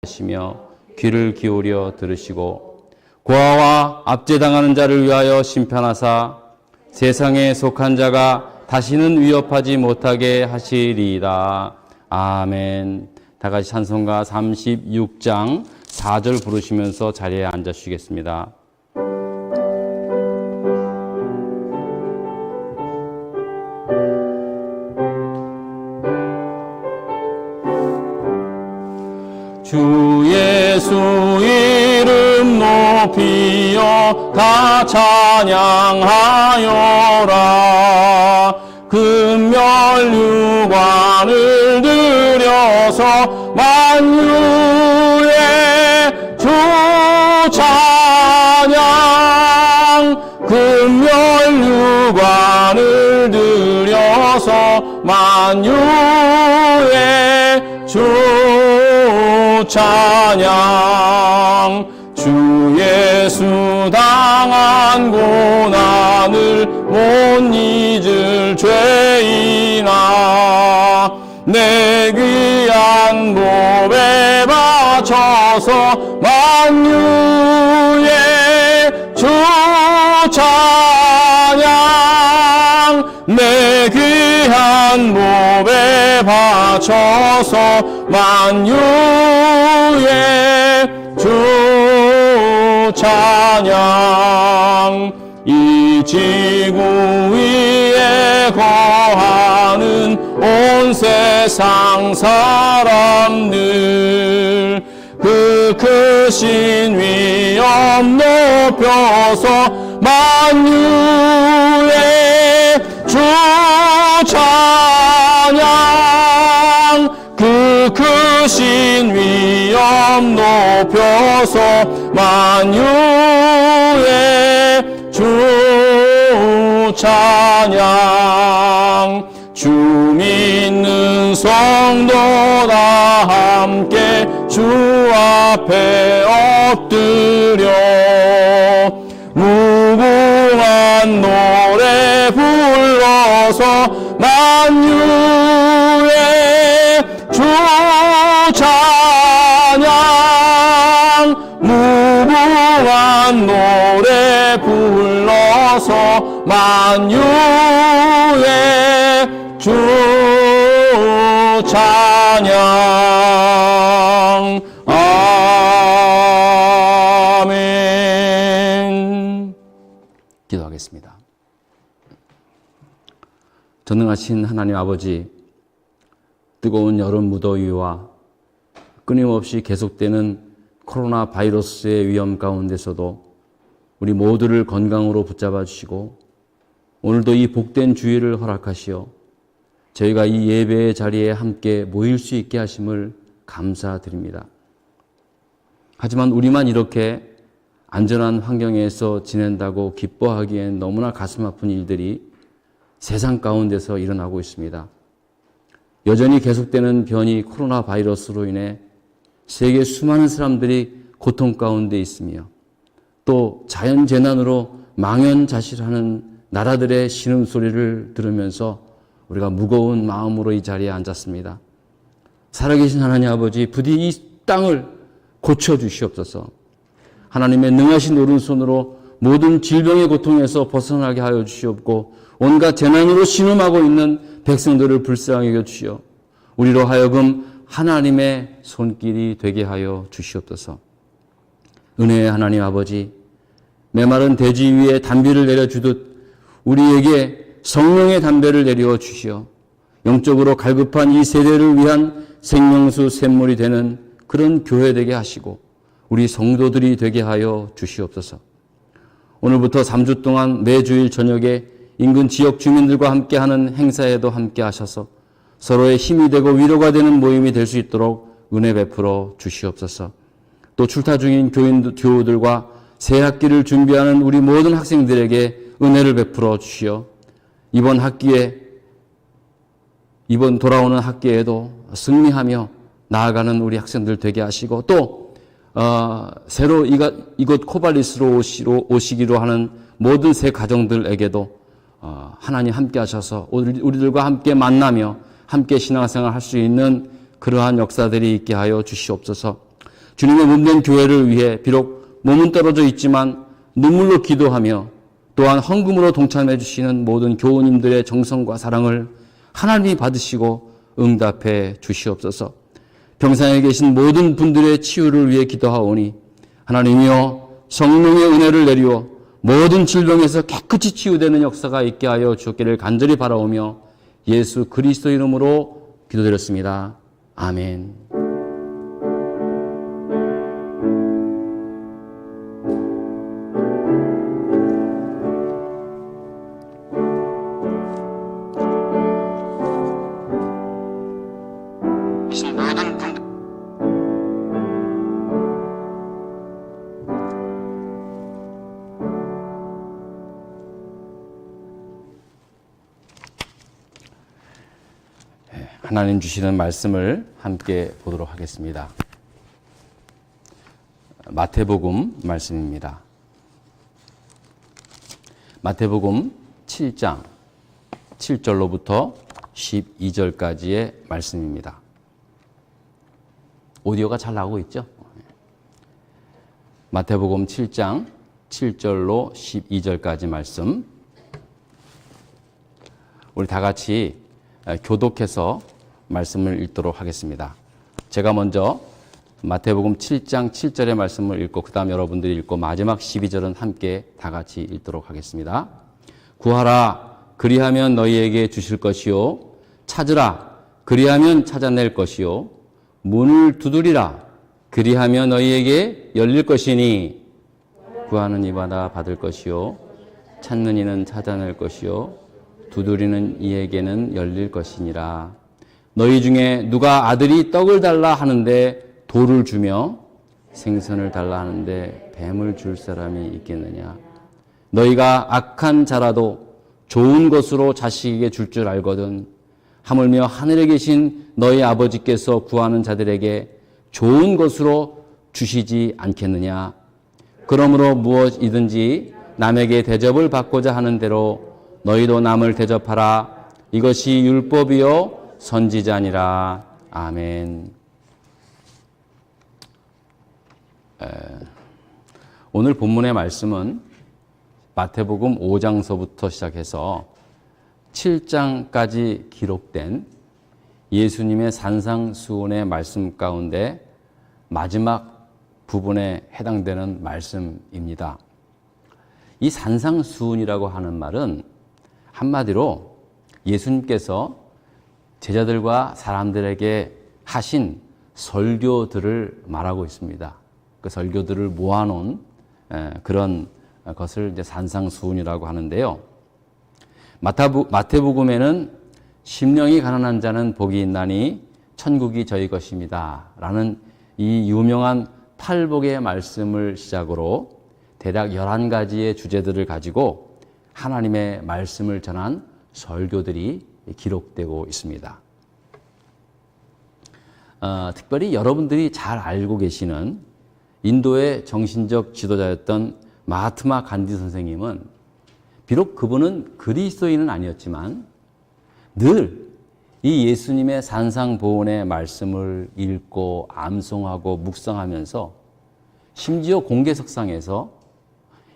하시며 귀를 기울여 들으시고 고아와 압제당하는 자를 위하여 심판하사 세상에 속한 자가 다시는 위협하지 못하게 하시리이다. 아멘. 다 같이 찬송가 36장 4절 부르시면서 자리에 앉아 주시겠습니다. 주 예수 이름 높이어 다 찬양하여라. 금멸유관을 들여서 만유의 주 찬양. 금멸유관을 들여서 만유의 주 찬양. 주 예수 당한 고난을 못 잊을 죄인아, 내 귀한 몸에 바쳐서 만유의 주 찬양. 내 귀한 몸에 바쳐서 만유의 주 찬양. 이 지구 위에 거하는 온 세상 사람들, 그 크신 위엄 높여서 만유의 주 찬양. 그 크신 위엄 높여서 만유의 주 찬양. 주 믿는 성도 다 함께 주 앞에 엎드려 무궁한 노래 불러서 만유의 주 찬양. 무궁한 노래 불러서 만유의 주 찬양. 아멘. 기도하겠습니다. 전능하신 하나님 아버지, 뜨거운 여름 무더위와 끊임없이 계속되는 코로나 바이러스의 위험 가운데서도 우리 모두를 건강으로 붙잡아 주시고 오늘도 이 복된 주일을 허락하시어 저희가 이 예배의 자리에 함께 모일 수 있게 하심을 감사드립니다. 하지만 우리만 이렇게 안전한 환경에서 지낸다고 기뻐하기엔 너무나 가슴 아픈 일들이 세상 가운데서 일어나고 있습니다. 여전히 계속되는 변이 코로나 바이러스로 인해 세계 수많은 사람들이 고통 가운데 있으며 또 자연재난으로 망연자실하는 나라들의 신음소리를 들으면서 우리가 무거운 마음으로 이 자리에 앉았습니다. 살아계신 하나님 아버지, 부디 이 땅을 고쳐주시옵소서. 하나님의 능하신 오른손으로 모든 질병의 고통에서 벗어나게 하여 주시옵고 온갖 재난으로 신음하고 있는 백성들을 불쌍히 여겨주시어 우리로 하여금 하나님의 손길이 되게 하여 주시옵소서. 은혜의 하나님 아버지, 메마른 대지 위에 단비를 내려주듯 우리에게 성령의 담배를 내려 주시어 영적으로 갈급한 이 세대를 위한 생명수 샘물이 되는 그런 교회 되게 하시고 우리 성도들이 되게 하여 주시옵소서. 오늘부터 3주 동안 매주일 저녁에 인근 지역 주민들과 함께하는 행사에도 함께 하셔서 서로의 힘이 되고 위로가 되는 모임이 될 수 있도록 은혜 베풀어 주시옵소서. 또 출타 중인 교우들과 새 학기를 준비하는 우리 모든 학생들에게 은혜를 베풀어 주시어 이번 돌아오는 학기에도 승리하며 나아가는 우리 학생들 되게 하시고 또 새로 이곳 코발리스로 오시기로 하는 모든 새 가정들에게도 하나님 함께 하셔서 우리들과 함께 만나며 함께 신앙생활 할 수 있는 그러한 역사들이 있게 하여 주시옵소서. 주님의 몸된 교회를 위해 비록 몸은 떨어져 있지만 눈물로 기도하며 또한 헌금으로 동참해 주시는 모든 교우님들의 정성과 사랑을 하나님이 받으시고 응답해 주시옵소서. 병상에 계신 모든 분들의 치유를 위해 기도하오니 하나님이여 성령의 은혜를 내리어 모든 질병에서 깨끗이 치유되는 역사가 있게 하여 주옵기를 간절히 바라오며 예수 그리스도 이름으로 기도드렸습니다. 아멘. 하나님 주시는 말씀을 함께 보도록 하겠습니다. 마태복음 말씀입니다. 마태복음 7장 7절로부터 12절까지의 말씀입니다. 오디오가 잘 나오고 있죠? 마태복음 7장 7절로 12절까지 말씀. 우리 다 같이 교독해서 말씀을 읽도록 하겠습니다. 제가 먼저 마태복음 7장 7절의 말씀을 읽고 그 다음 여러분들이 읽고 마지막 12절은 함께 다 같이 읽도록 하겠습니다. 구하라 그리하면 너희에게 주실 것이요 찾으라 그리하면 찾아낼 것이요 문을 두드리라 그리하면 너희에게 열릴 것이니 구하는 이마다 받을 것이요 찾는 이는 찾아낼 것이요 두드리는 이에게는 열릴 것이니라. 너희 중에 누가 아들이 떡을 달라 하는데 돌을 주며 생선을 달라 하는데 뱀을 줄 사람이 있겠느냐. 너희가 악한 자라도 좋은 것으로 자식에게 줄 줄 알거든. 하물며 하늘에 계신 너희 아버지께서 구하는 자들에게 좋은 것으로 주시지 않겠느냐. 그러므로 무엇이든지 남에게 대접을 받고자 하는 대로 너희도 남을 대접하라. 이것이 율법이요 선지자니라. 아멘. 오늘 본문의 말씀은 마태복음 5장서부터 시작해서 7장까지 기록된 예수님의 산상수훈의 말씀 가운데 마지막 부분에 해당되는 말씀입니다. 이 산상수훈이라고 하는 말은 한마디로 예수님께서 제자들과 사람들에게 하신 설교들을 말하고 있습니다. 그 설교들을 모아놓은 그런 것을 이제 산상수훈이라고 하는데요. 마태복음에는 심령이 가난한 자는 복이 있나니 천국이 저희 것입니다. 라는 이 유명한 팔복의 말씀을 시작으로 대략 11가지의 주제들을 가지고 하나님의 말씀을 전한 설교들이 기록되고 있습니다. 특별히 여러분들이 잘 알고 계시는 인도의 정신적 지도자였던 마하트마 간디 선생님은 비록 그분은 그리스도인은 아니었지만 늘 이 예수님의 산상보훈의 말씀을 읽고 암송하고 묵상하면서 심지어 공개석상에서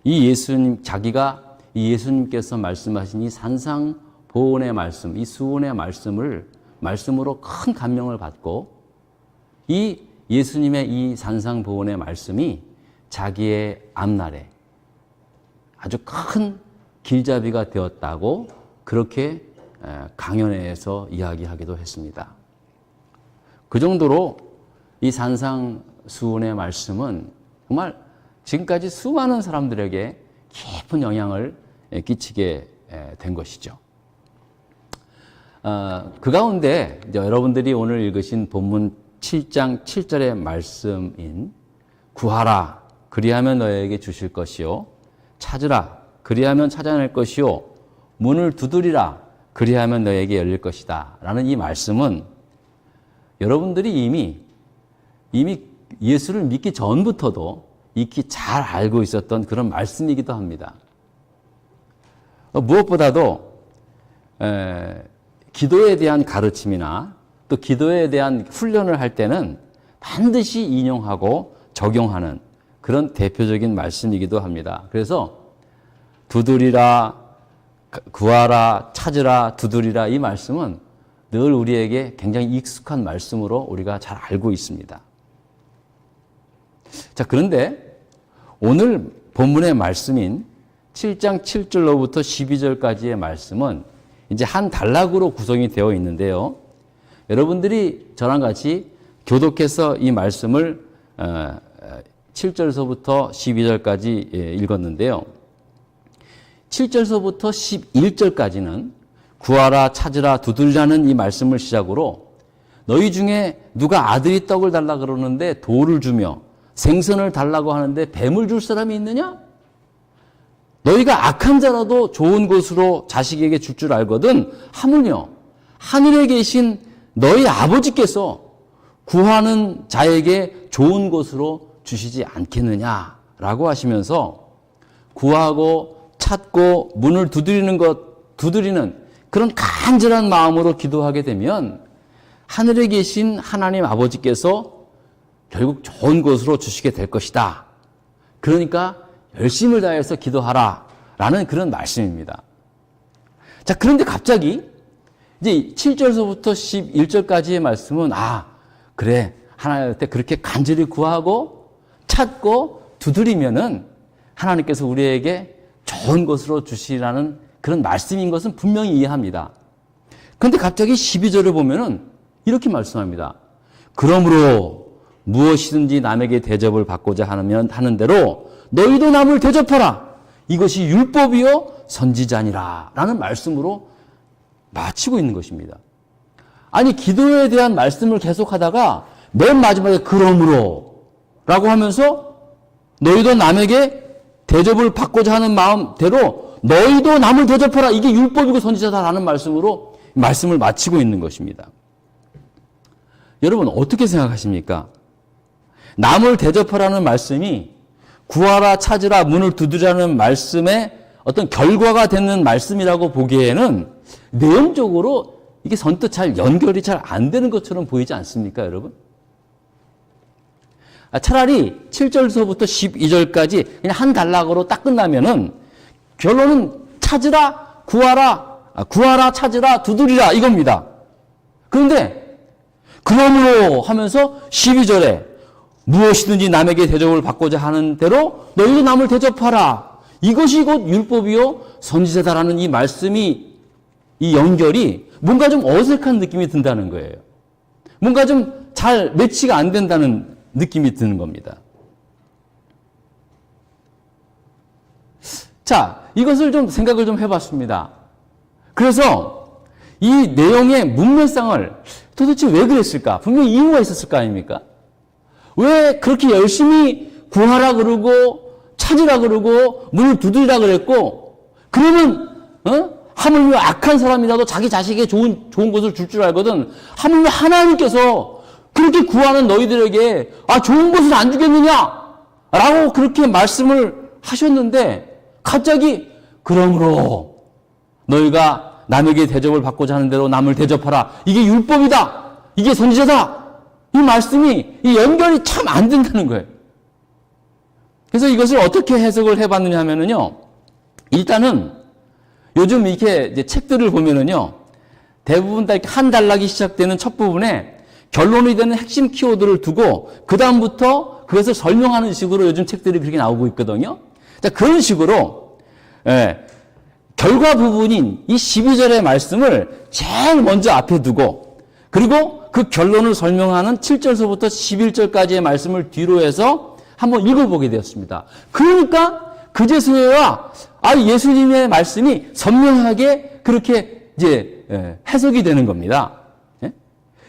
이 예수님, 자기가 이 예수님께서 말씀하신 이 산상보훈의 말씀, 이 수훈의 말씀으로 큰 감명을 받고 이 예수님의 이 산상보훈의 말씀이 자기의 앞날에 아주 큰 길잡이가 되었다고 그렇게 강연회에서 이야기하기도 했습니다. 그 정도로 이 산상수훈의 말씀은 정말 지금까지 수많은 사람들에게 깊은 영향을 끼치게 된 것이죠. 그 가운데 여러분들이 오늘 읽으신 본문 7장 7절의 말씀인 구하라 그리하면 너에게 주실 것이요 찾으라 그리하면 찾아낼 것이요 문을 두드리라 그리하면 너에게 열릴 것이다 라는 이 말씀은 여러분들이 이미 예수를 믿기 전부터도 익히 잘 알고 있었던 그런 말씀이기도 합니다. 무엇보다도 기도에 대한 가르침이나 또 기도에 대한 훈련을 할 때는 반드시 인용하고 적용하는 그런 대표적인 말씀이기도 합니다. 그래서 두드리라, 구하라, 찾으라, 두드리라 이 말씀은 늘 우리에게 굉장히 익숙한 말씀으로 우리가 잘 알고 있습니다. 자, 그런데 오늘 본문의 말씀인 7장 7절로부터 12절까지의 말씀은 이제 한 단락으로 구성이 되어 있는데요. 여러분들이 저랑 같이 교독해서 이 말씀을 7절서부터 12절까지 읽었는데요. 7절서부터 11절까지는 구하라, 찾으라, 두드리라는 이 말씀을 시작으로 너희 중에 누가 아들이 떡을 달라 그러는데 돌을 주며 생선을 달라고 하는데 뱀을 줄 사람이 있느냐? 너희가 악한 자라도 좋은 것으로 자식에게 줄 줄 알거든 하물며 하늘에 계신 너희 아버지께서 구하는 자에게 좋은 것으로 주시지 않겠느냐라고 하시면서 구하고 찾고 문을 두드리는 그런 간절한 마음으로 기도하게 되면 하늘에 계신 하나님 아버지께서 결국 좋은 것으로 주시게 될 것이다. 그러니까 열심을 다해서 기도하라 라는 그런 말씀입니다. 자, 그런데 갑자기 이제 7절서부터 11절까지의 말씀은 그래, 하나님한테 그렇게 간절히 구하고 찾고 두드리면은 하나님께서 우리에게 좋은 것으로 주시라는 그런 말씀인 것은 분명히 이해합니다. 그런데 갑자기 12절을 보면은 이렇게 말씀합니다. 그러므로 무엇이든지 남에게 대접을 받고자 하는 대로 너희도 남을 대접하라. 이것이 율법이요 선지자니라 라는 말씀으로 마치고 있는 것입니다. 아니, 기도에 대한 말씀을 계속하다가 맨 마지막에 그러므로 라고 하면서 너희도 남에게 대접을 받고자 하는 마음대로 너희도 남을 대접하라. 이게 율법이고 선지자다라는 말씀으로 말씀을 마치고 있는 것입니다. 여러분 어떻게 생각하십니까? 남을 대접하라는 말씀이 구하라, 찾으라, 문을 두드리라는 말씀의 어떤 결과가 되는 말씀이라고 보기에는 내용적으로 이게 선뜻 잘 연결이 잘 안 되는 것처럼 보이지 않습니까, 여러분? 차라리 7절서부터 12절까지 그냥 한 단락으로 딱 끝나면은 결론은 찾으라, 구하라, 찾으라, 두드리라 이겁니다. 그런데 그러므로 하면서 12절에 무엇이든지 남에게 대접을 받고자 하는 대로 너희도 남을 대접하라. 이것이 곧 율법이요 선지자다라는 이 말씀이 이 연결이 뭔가 좀 어색한 느낌이 든다는 거예요. 뭔가 좀 잘 매치가 안 된다는 느낌이 드는 겁니다. 자, 이것을 좀 생각을 좀 해봤습니다. 그래서 이 내용의 문맥상을 도대체 왜 그랬을까? 분명히 이유가 있었을 거 아닙니까? 왜 그렇게 열심히 구하라 그러고 찾으라 그러고 문을 두드리라 그랬고 그러면 하물며 악한 사람이라도 자기 자식에게 좋은 것을 줄 줄 알거든 하물며 하나님께서 그렇게 구하는 너희들에게 좋은 것을 안 주겠느냐? 라고 그렇게 말씀을 하셨는데 갑자기 그러므로 너희가 남에게 대접을 받고자 하는 대로 남을 대접하라. 이게 율법이다. 이게 선지자다. 이 말씀이 이 연결이 참 안 된다는 거예요. 그래서 이것을 어떻게 해석을 해봤느냐 하면은요. 일단은 요즘 이렇게 이제 책들을 보면은요. 대부분 다 이렇게 한 단락이 시작되는 첫 부분에 결론이 되는 핵심 키워드를 두고 그다음부터 그것을 설명하는 식으로 요즘 책들이 그렇게 나오고 있거든요. 자, 그런 식으로 결과 부분인 이 12절의 말씀을 제일 먼저 앞에 두고 그리고 그 결론을 설명하는 7절서부터 11절까지의 말씀을 뒤로 해서 한번 읽어보게 되었습니다. 그러니까 그제서야 예수님의 말씀이 선명하게 그렇게 이제 해석이 되는 겁니다.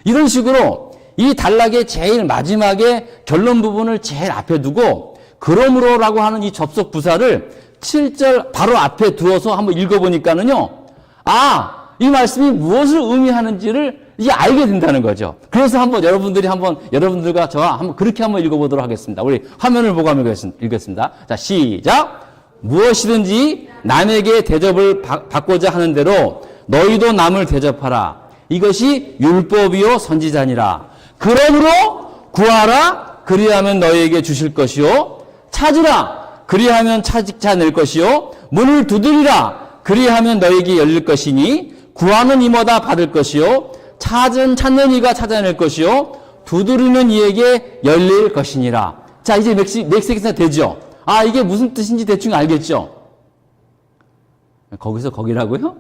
이런 식으로 이 단락의 제일 마지막에 결론 부분을 제일 앞에 두고 그러므로라고 하는 이 접속 부사를 7절 바로 앞에 두어서 한번 읽어보니까는요. 이 말씀이 무엇을 의미하는지를 이제 알게 된다는 거죠. 그래서 여러분들과 저와 한번 그렇게 한번 읽어보도록 하겠습니다. 우리 화면을 보고 한번 읽겠습니다. 자, 시작. 무엇이든지 남에게 대접을 받고자 하는 대로 너희도 남을 대접하라. 이것이 율법이요 선지자니라. 그러므로 구하라 그리하면 너희에게 주실 것이요 찾으라 그리하면 찾아낼 것이요 문을 두드리라 그리하면 너희에게 열릴 것이니 구하는 이마다 받을 것이요 찾는 이가 찾아낼 것이요 두드리는 이에게 열릴 것이니라. 자, 이제 맥세기사 되죠? 아, 이게 무슨 뜻인지 대충 알겠죠? 거기서 거기라고요?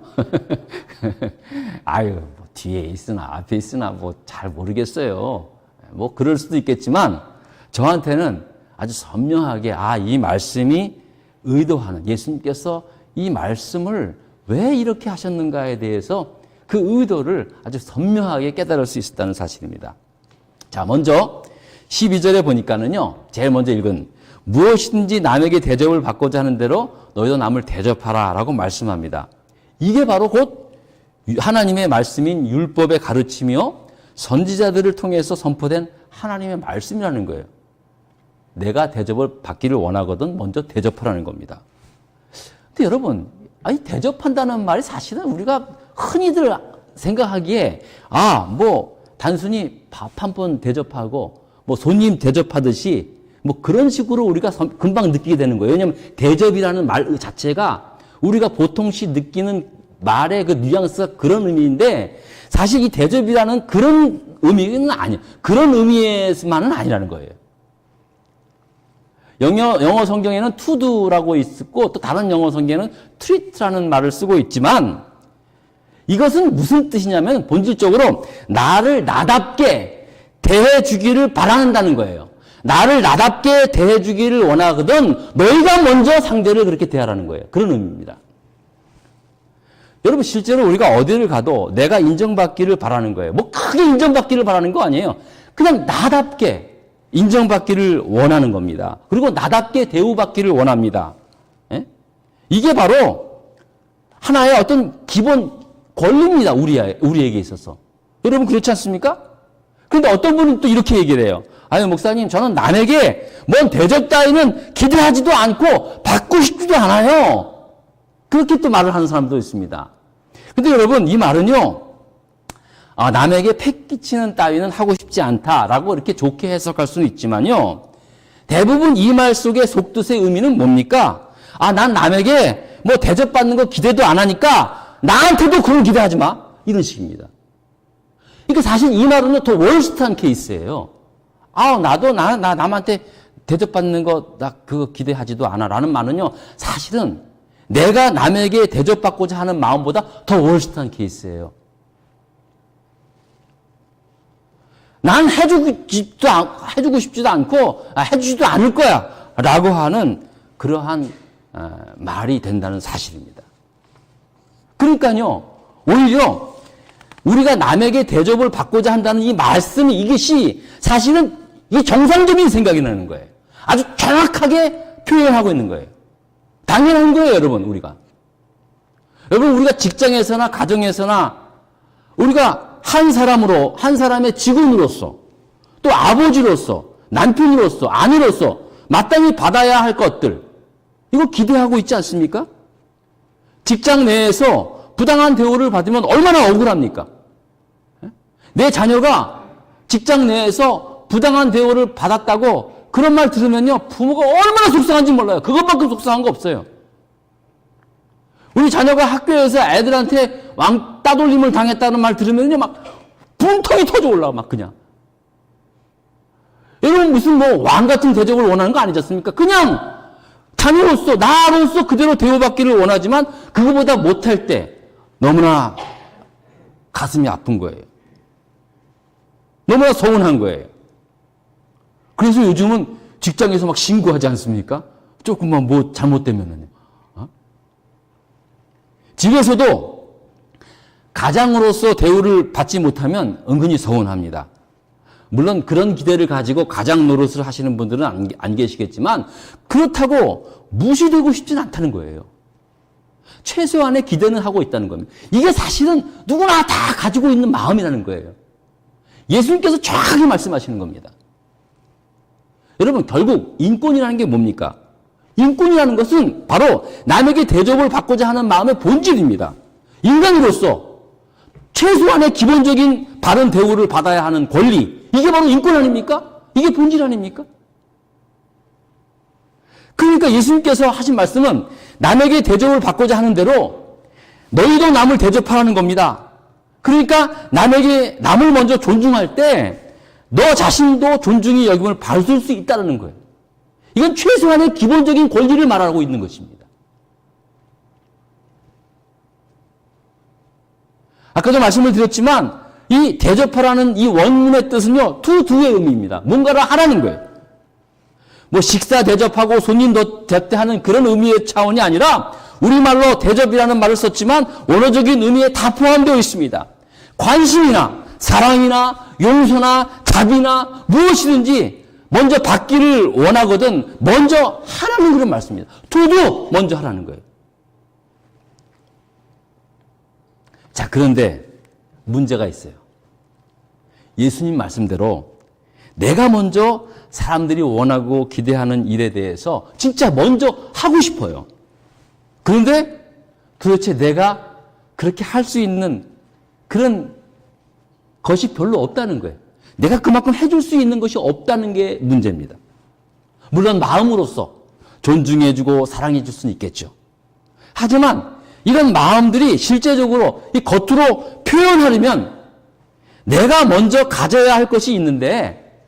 아유, 뭐 뒤에 있으나 앞에 있으나 뭐 잘 모르겠어요. 뭐 그럴 수도 있겠지만 저한테는 아주 선명하게 이 말씀이 의도하는 예수님께서 이 말씀을 왜 이렇게 하셨는가에 대해서 그 의도를 아주 선명하게 깨달을 수 있었다는 사실입니다. 자, 먼저 12절에 보니까는요, 제일 먼저 읽은 무엇이든지 남에게 대접을 받고자 하는 대로 너희도 남을 대접하라 라고 말씀합니다. 이게 바로 곧 하나님의 말씀인 율법의 가르치며 선지자들을 통해서 선포된 하나님의 말씀이라는 거예요. 내가 대접을 받기를 원하거든 먼저 대접하라는 겁니다. 근데 여러분, 대접한다는 말이 사실은 우리가 흔히들 생각하기에 뭐 단순히 밥 한 번 대접하고 뭐 손님 대접하듯이 뭐 그런 식으로 우리가 금방 느끼게 되는 거예요. 왜냐하면 대접이라는 말 자체가 우리가 보통시 느끼는 말의 그 뉘앙스가 그런 의미인데 사실 이 대접이라는 그런 의미는 아니에요. 그런 의미에서만은 아니라는 거예요. 영어 성경에는 to도라고 있고 또 다른 영어 성경에는 treat라는 말을 쓰고 있지만 이것은 무슨 뜻이냐면 본질적으로 나를 나답게 대해주기를 바란다는 거예요. 나를 나답게 대해주기를 원하거든 너희가 먼저 상대를 그렇게 대하라는 거예요. 그런 의미입니다. 여러분 실제로 우리가 어디를 가도 내가 인정받기를 바라는 거예요. 뭐 크게 인정받기를 바라는 거 아니에요. 그냥 나답게 인정받기를 원하는 겁니다. 그리고 나답게 대우받기를 원합니다. 예? 이게 바로 하나의 어떤 기본 권리입니다. 우리에게 있어서. 여러분 그렇지 않습니까? 그런데 어떤 분은 또 이렇게 얘기를 해요. 아유 목사님 저는 남에게 뭔 대접 따위는 기대하지도 않고 받고 싶지도 않아요. 그렇게 또 말을 하는 사람도 있습니다. 근데 여러분 이 말은요. 남에게 패 끼치는 따위는 하고 싶지 않다라고 이렇게 좋게 해석할 수는 있지만요. 대부분 이 말 속의 속뜻의 의미는 뭡니까? 난 남에게 뭐 대접받는 거 기대도 안 하니까 나한테도 그걸 기대하지 마. 이런 식입니다. 그러니까 사실 이 말은 더 월스트한 케이스예요. 나도 남한테 대접받는 거 나 그거 기대하지도 않아 라는 말은요. 사실은 내가 남에게 대접받고자 하는 마음보다 더 월스트한 케이스예요. 난 해주고 싶지도 않고 해주지도 않을 거야 라고 하는 그러한 말이 된다는 사실입니다. 그러니까요 오히려 우리가 남에게 대접을 받고자 한다는 이 말씀이 이것이 사실은 이게 정상적인 생각이 나는 거예요. 아주 정확하게 표현하고 있는 거예요. 당연한 거예요 여러분. 우리가 직장에서나 가정에서나 우리가 한 사람의 직원으로서, 또 아버지로서, 남편으로서, 아내로서 마땅히 받아야 할 것들, 이거 기대하고 있지 않습니까? 직장 내에서 부당한 대우를 받으면 얼마나 억울합니까? 내 자녀가 직장 내에서 부당한 대우를 받았다고 그런 말 들으면요, 부모가 얼마나 속상한지 몰라요. 그것만큼 속상한 거 없어요. 우리 자녀가 학교에서 애들한테 왕따돌림을 당했다는 말 들으면요, 막 분통이 터져 올라와, 막 그냥. 여러분, 무슨 왕 같은 대접을 원하는 거 아니지 않습니까? 그냥 자녀로서, 나로서 그대로 대우받기를 원하지만 그거보다 못할 때 너무나 가슴이 아픈 거예요. 너무나 서운한 거예요. 그래서 요즘은 직장에서 막 신고하지 않습니까? 조금만 뭐 잘못되면은요. 집에서도 가장으로서 대우를 받지 못하면 은근히 서운합니다. 물론 그런 기대를 가지고 가장 노릇을 하시는 분들은 안 계시겠지만 그렇다고 무시되고 싶지는 않다는 거예요. 최소한의 기대는 하고 있다는 겁니다. 이게 사실은 누구나 다 가지고 있는 마음이라는 거예요. 예수님께서 정확하게 말씀하시는 겁니다. 여러분 결국 인권이라는 게 뭡니까? 인권이라는 것은 바로 남에게 대접을 받고자 하는 마음의 본질입니다. 인간으로서 최소한의 기본적인 바른 대우를 받아야 하는 권리, 이게 바로 인권 아닙니까? 이게 본질 아닙니까? 그러니까 예수님께서 하신 말씀은 남에게 대접을 받고자 하는 대로 너희도 남을 대접하라는 겁니다. 그러니까 남을 먼저 존중할 때 너 자신도 존중의 여김을 받을 수 있다는 거예요. 이건 최소한의 기본적인 권리를 말하고 있는 것입니다. 아까도 말씀을 드렸지만 이 대접하라는 이 원문의 뜻은요, 두의 의미입니다. 뭔가를 하라는 거예요. 뭐 식사 대접하고 손님 대접하는 그런 의미의 차원이 아니라 우리말로 대접이라는 말을 썼지만 원어적인 의미에 다 포함되어 있습니다. 관심이나 사랑이나 용서나 자비나 무엇이든지 먼저 받기를 원하거든 먼저 하라는 그런 말씀입니다. 두도 먼저 하라는 거예요. 자, 그런데 문제가 있어요. 예수님 말씀대로 내가 먼저 사람들이 원하고 기대하는 일에 대해서 진짜 먼저 하고 싶어요. 그런데 도대체 내가 그렇게 할 수 있는 그런 것이 별로 없다는 거예요. 내가 그만큼 해줄 수 있는 것이 없다는 게 문제입니다. 물론 마음으로서 존중해주고 사랑해줄 수는 있겠죠. 하지만 이런 마음들이 실제적으로 이 겉으로 표현하려면 내가 먼저 가져야 할 것이 있는데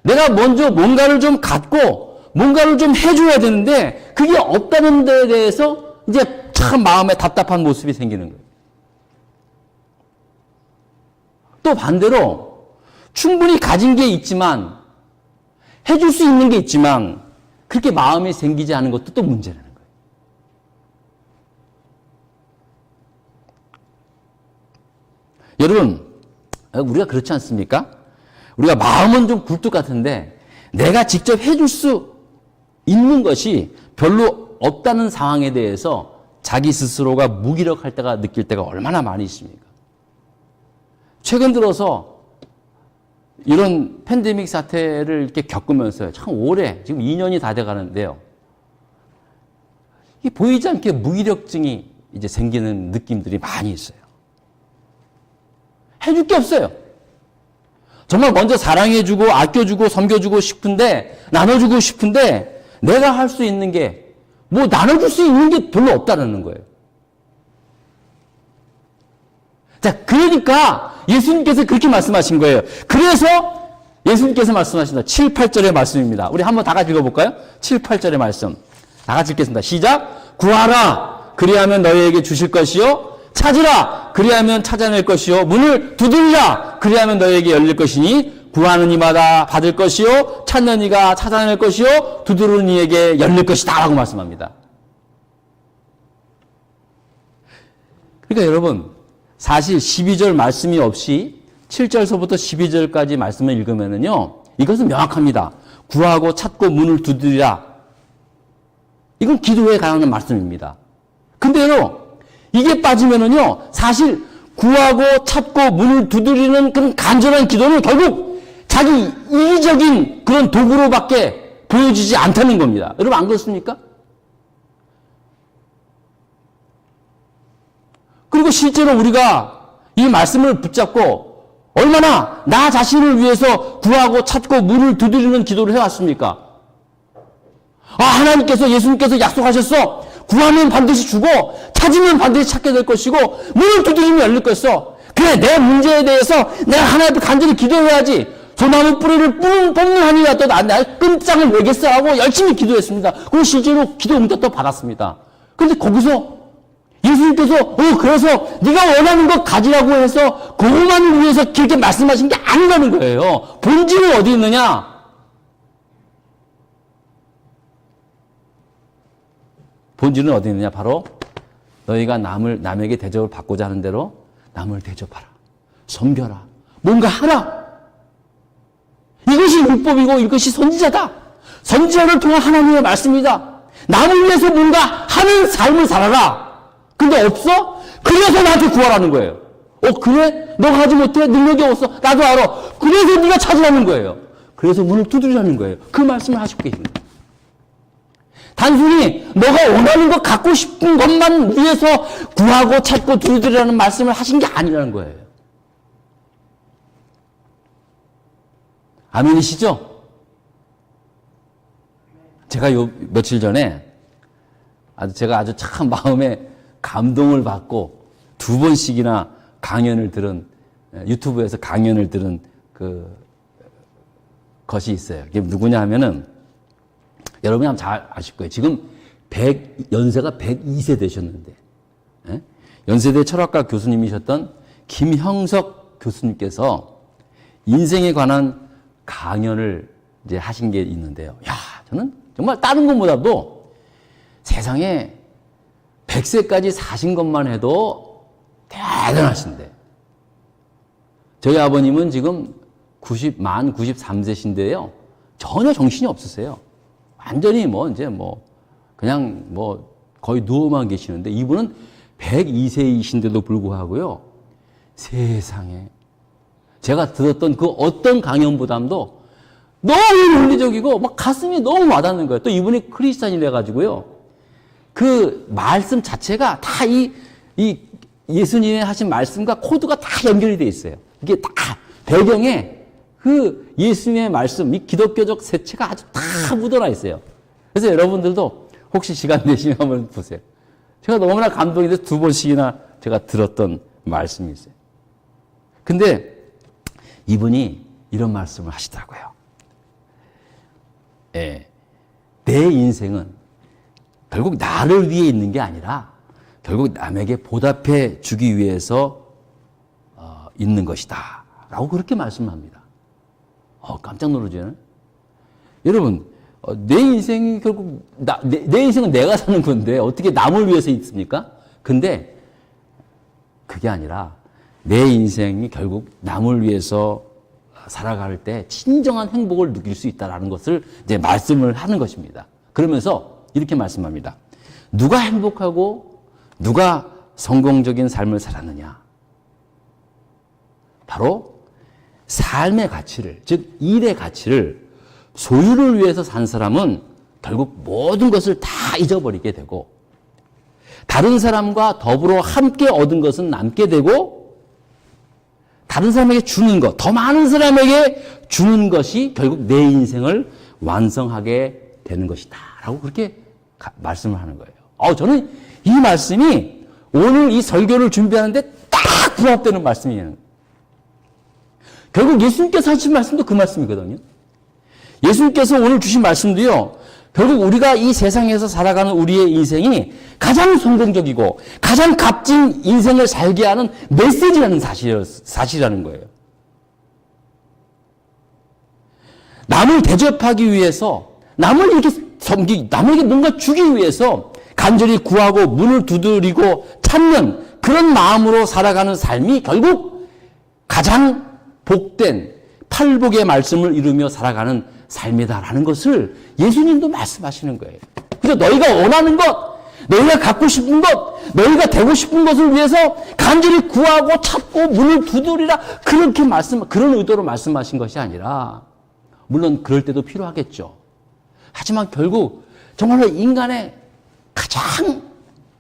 내가 먼저 뭔가를 좀 갖고 뭔가를 좀 해줘야 되는데 그게 없다는 데에 대해서 이제 참 마음에 답답한 모습이 생기는 거예요. 또 반대로 충분히 가진 게 있지만 해줄 수 있는 게 있지만 그렇게 마음이 생기지 않은 것도 또 문제라는 거예요. 여러분, 우리가 그렇지 않습니까? 우리가 마음은 좀 굴뚝 같은데 내가 직접 해줄 수 있는 것이 별로 없다는 상황에 대해서 자기 스스로가 무기력할 때가 느낄 때가 얼마나 많이 있습니까? 최근 들어서 이런 팬데믹 사태를 이렇게 겪으면서 참 오래, 지금 2년이 다 돼 가는데요. 이게 보이지 않게 무기력증이 이제 생기는 느낌들이 많이 있어요. 해줄 게 없어요. 정말 먼저 사랑해주고 아껴주고 섬겨주고 싶은데 나눠주고 싶은데 내가 할 수 있는 게 뭐 나눠줄 수 있는 게 별로 없다는 거예요. 자, 그러니까 예수님께서 그렇게 말씀하신 거예요. 그래서 예수님께서 말씀하신다. 7, 8절의 말씀입니다. 우리 한번 다 같이 읽어볼까요? 7, 8절의 말씀. 다 같이 읽겠습니다. 시작. 구하라. 그리하면 너희에게 주실 것이요. 찾으라. 그리하면 찾아낼 것이요. 문을 두드리라. 그리하면 너희에게 열릴 것이니 구하는 이마다 받을 것이요. 찾는 이가 찾아낼 것이요. 두드리는 이에게 열릴 것이다. 라고 말씀합니다. 그러니까 여러분, 사실 12절 말씀이 없이 7절서부터 12절까지 말씀을 읽으면은요, 이것은 명확합니다. 구하고 찾고 문을 두드리라. 이건 기도에 관한 말씀입니다. 근데요, 이게 빠지면은요, 사실 구하고 찾고 문을 두드리는 그런 간절한 기도는 결국 자기 이기적인 그런 도구로밖에 보여지지 않다는 겁니다. 여러분 안 그렇습니까? 그리고 실제로 우리가 이 말씀을 붙잡고 얼마나 나 자신을 위해서 구하고 찾고 문을 두드리는 기도를 해왔습니까? 하나님께서 예수님께서 약속하셨어. 구하면 반드시 주고 찾으면 반드시 찾게 될 것이고 문을 두드리면 열릴 것이어. 그래, 내 문제에 대해서 내가 하나님 앞에 간절히 기도해야지. 소나무 뿌리를 뽑는 하니라 또 나 끈장을 내겠어 하고 열심히 기도했습니다. 그리고 실제로 기도 응답도 받았습니다. 그런데 거기서 예수님께서 그래서 네가 원하는 것 가지라고 해서 그것만을 위해서 그렇게 말씀하신 게 아니라는 거예요. 본질은 어디 있느냐? 본질은 어디 있느냐? 바로 너희가 남에게 대접을 받고자 하는 대로 남을 대접하라. 섬겨라. 뭔가 하라. 이것이 율법이고 이것이 선지자다. 선지자를 통한 하나님의 말씀이다. 남을 위해서 뭔가 하는 삶을 살아라. 근데 없어? 그래서 나한테 구하라는 거예요. 그래? 너가 하지 못해? 능력이 없어? 나도 알아. 그래서 네가 찾으라는 거예요. 그래서 문을 두드리라는 거예요. 그 말씀을 하시고 계십니다. 단순히 너가 원하는 것 갖고 싶은 것만 위해서 구하고 찾고 두드리라는 말씀을 하신 게 아니라는 거예요. 아멘이시죠? 제가 며칠 전에 제가 아주 참 마음에 감동을 받고 2번씩이나 강연을 들은, 유튜브에서 강연을 들은 것이 있어요. 그게 누구냐 하면은, 여러분이 잘 아실 거예요. 지금 연세가 102세 되셨는데, 예? 연세대 철학과 교수님이셨던 김형석 교수님께서 인생에 관한 강연을 이제 하신 게 있는데요. 야, 저는 정말 다른 것보다도 세상에 100세까지 사신 것만 해도 대단하신데, 저희 아버님은 지금 만 93세신데요. 전혀 정신이 없으세요. 완전히 그냥 거의 누워만 계시는데, 이분은 102세이신데도 불구하고요. 세상에. 제가 들었던 그 어떤 강연보다도 너무 논리적이고 막 가슴이 너무 와닿는 거예요. 또 이분이 크리스찬이래 가지고요. 그 말씀 자체가 다 이 예수님의 하신 말씀과 코드가 다 연결이 돼 있어요. 이게 다 배경에 그 예수님의 말씀, 이 기독교적 세체가 아주 다 묻어나 있어요. 그래서 여러분들도 혹시 시간 되시면 한번 보세요. 제가 너무나 감동이 돼서 2번씩이나 제가 들었던 말씀이 있어요. 근데 이분이 이런 말씀을 하시더라고요. 예, 내 인생은 결국 나를 위해 있는 게 아니라 결국 남에게 보답해 주기 위해서 있는 것이다 라고 그렇게 말씀합니다. 깜짝 놀라죠. 여러분, 내 인생이 결국 내 인생은 내가 사는 건데 어떻게 남을 위해서 있습니까? 근데 그게 아니라 내 인생이 결국 남을 위해서 살아갈 때 진정한 행복을 느낄 수 있다는 것을 이제 말씀을 하는 것입니다. 그러면서 이렇게 말씀합니다. 누가 행복하고 누가 성공적인 삶을 살았느냐? 바로 삶의 가치를, 즉 일의 가치를 소유를 위해서 산 사람은 결국 모든 것을 다 잊어버리게 되고, 다른 사람과 더불어 함께 얻은 것은 남게 되고, 다른 사람에게 주는 것, 더 많은 사람에게 주는 것이 결국 내 인생을 완성하게 되는 것이다 라고 그렇게 말씀을 하는 거예요. 저는 이 말씀이 오늘 이 설교를 준비하는데 딱 부합되는 말씀이에요. 결국 예수님께서 하신 말씀도 그 말씀이거든요. 예수님께서 오늘 주신 말씀도요, 결국 우리가 이 세상에서 살아가는 우리의 인생이 가장 성공적이고 가장 값진 인생을 살게 하는 메시지라는 사실이라는 거예요. 남을 대접하기 위해서, 남을 이렇게 남에게 뭔가 주기 위해서 간절히 구하고 문을 두드리고 찾는 그런 마음으로 살아가는 삶이 결국 가장 복된 팔복의 말씀을 이루며 살아가는 삶이다라는 것을 예수님도 말씀하시는 거예요. 그래서 너희가 원하는 것, 너희가 갖고 싶은 것, 너희가 되고 싶은 것을 위해서 간절히 구하고 찾고 문을 두드리라, 그런 의도로 말씀하신 것이 아니라, 물론 그럴 때도 필요하겠죠. 하지만 결국 정말로 인간의 가장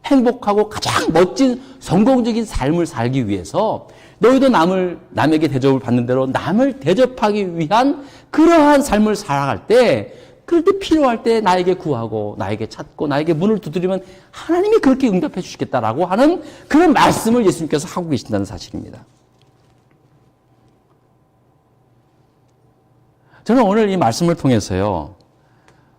행복하고 가장 멋진 성공적인 삶을 살기 위해서 너희도 남에게 대접을 받는 대로 남을 대접하기 위한 그러한 삶을 살아갈 때, 그럴 때 필요할 때 나에게 구하고 나에게 찾고 나에게 문을 두드리면 하나님이 그렇게 응답해 주시겠다라고 하는 그런 말씀을 예수님께서 하고 계신다는 사실입니다. 저는 오늘 이 말씀을 통해서요,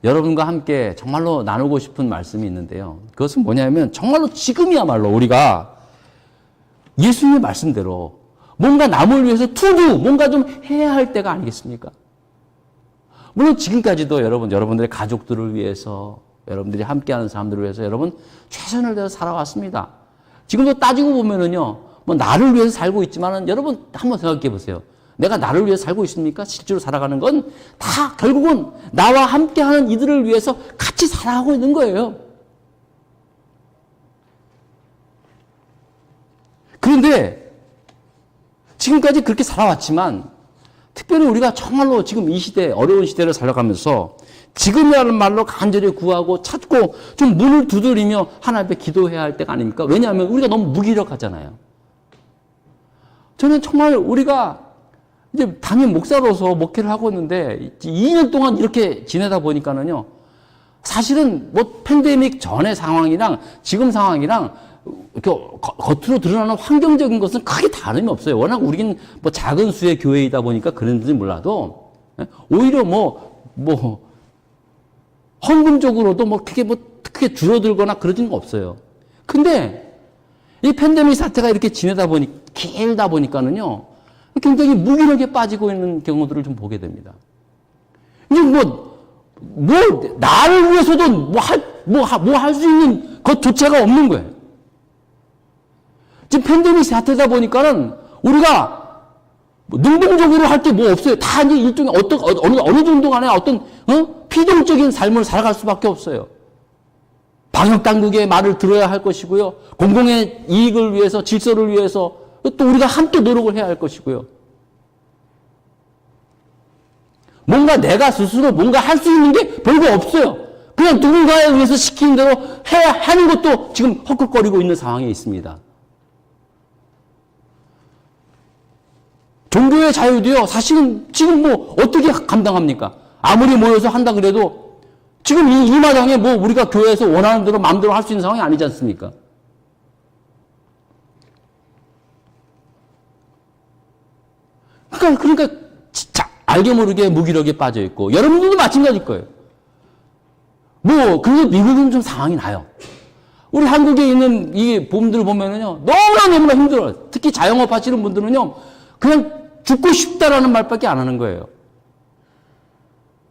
여러분과 함께 정말로 나누고 싶은 말씀이 있는데요. 그것은 뭐냐면 정말로 지금이야말로 우리가 예수님의 말씀대로 뭔가 남을 위해서 뭔가 좀 해야 할 때가 아니겠습니까? 물론 지금까지도 여러분들의 가족들을 위해서, 여러분들이 함께하는 사람들을 위해서 여러분 최선을 다해서 살아왔습니다. 지금도 따지고 보면은요, 나를 위해서 살고 있지만은 여러분 한번 생각해 보세요. 내가 나를 위해서 살고 있습니까? 실제로 살아가는 건 다 결국은 나와 함께하는 이들을 위해서 같이 살아가고 있는 거예요. 그런데 지금까지 그렇게 살아왔지만, 특별히 우리가 정말로 지금 이 시대, 어려운 시대를 살아가면서 지금이라는 말로 간절히 구하고 찾고 좀 문을 두드리며 하나님 앞에 기도해야 할 때가 아닙니까? 왜냐하면 우리가 너무 무기력하잖아요. 저는 정말 우리가 이제 담임 목사로서 목회를 하고 있는데 2년 동안 이렇게 지내다 보니까는요, 사실은 뭐 팬데믹 전의 상황이랑 지금 상황이랑 이렇게 겉으로 드러나는 환경적인 것은 크게 다름이 없어요. 워낙 우리는 뭐 작은 수의 교회이다 보니까 그런지 몰라도 오히려 헌금적으로도 크게 줄어들거나 그러지는 없어요. 근데 이 팬데믹 사태가 이렇게 길다 보니까는요, 굉장히 무기력에 빠지고 있는 경우들을 좀 보게 됩니다. 이제 나를 위해서도 할 수 있는 것조차가 없는 거예요. 지금 팬데믹 사태다 보니까는 우리가 능동적으로 할 게 뭐 없어요. 다 이제 일종의 어느 정도 간에 피동적인 삶을 살아갈 수밖에 없어요. 방역 당국의 말을 들어야 할 것이고요. 공공의 이익을 위해서, 질서를 위해서 또 우리가 함께 노력을 해야 할 것이고요. 뭔가 내가 스스로 뭔가 할 수 있는 게 별거 없어요. 그냥 누군가에 의해서 시키는 대로 해야 하는 것도 지금 헛헛거리고 있는 상황에 있습니다. 종교의 자유도요, 사실은 지금 어떻게 감당합니까? 아무리 모여서 한다 그래도 지금 이 마당에 우리가 교회에서 원하는 대로 마음대로 할 수 있는 상황이 아니지 않습니까? 그러니까 진짜 알게 모르게 무기력에 빠져 있고, 여러분들도 마찬가지일 거예요. 그래서 미국은 좀 상황이 나요. 우리 한국에 있는 이 분들 보면은요, 너무나 힘들어요. 특히 자영업 하시는 분들은요, 그냥 죽고 싶다라는 말밖에 안 하는 거예요.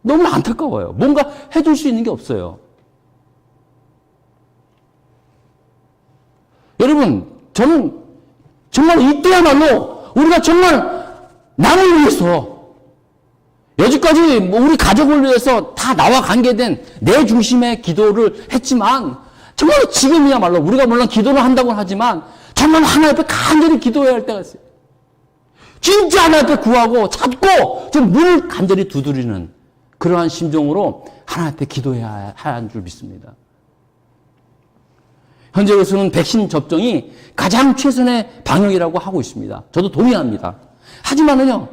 너무 안타까워요. 뭔가 해줄 수 있는 게 없어요. 여러분, 저는 정말 이때야말로 우리가 정말 남을 위해서, 여지까지 우리 가족을 위해서 다 나와 관계된 내 중심의 기도를 했지만, 정말 지금이야말로 우리가 물론 기도를 한다고 하지만 정말 하나님 앞에 간절히 기도해야 할 때가 있어요. 진짜 하나님 앞에 구하고 찾고 좀 문을 간절히 두드리는 그러한 심정으로 하나님 앞에 기도해야 하는 줄 믿습니다. 현재로서는 백신 접종이 가장 최선의 방역이라고 하고 있습니다. 저도 동의합니다. 하지만은요,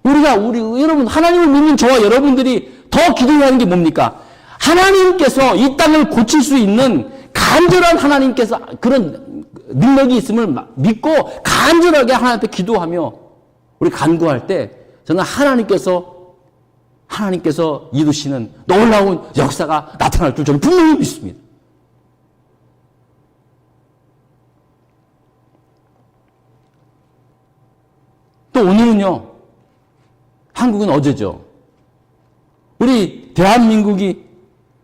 여러분, 하나님을 믿는 저와 여러분들이 더 기도해야 하는 게 뭡니까? 하나님께서 이 땅을 고칠 수 있는 간절한 하나님께서 그런 능력이 있음을 믿고 간절하게 하나님 앞에 기도하며 우리 간구할 때 저는 하나님께서 이루시는 놀라운 역사가 나타날 줄 저는 분명히 믿습니다. 또 오늘은요, 한국은 어제죠. 우리 대한민국이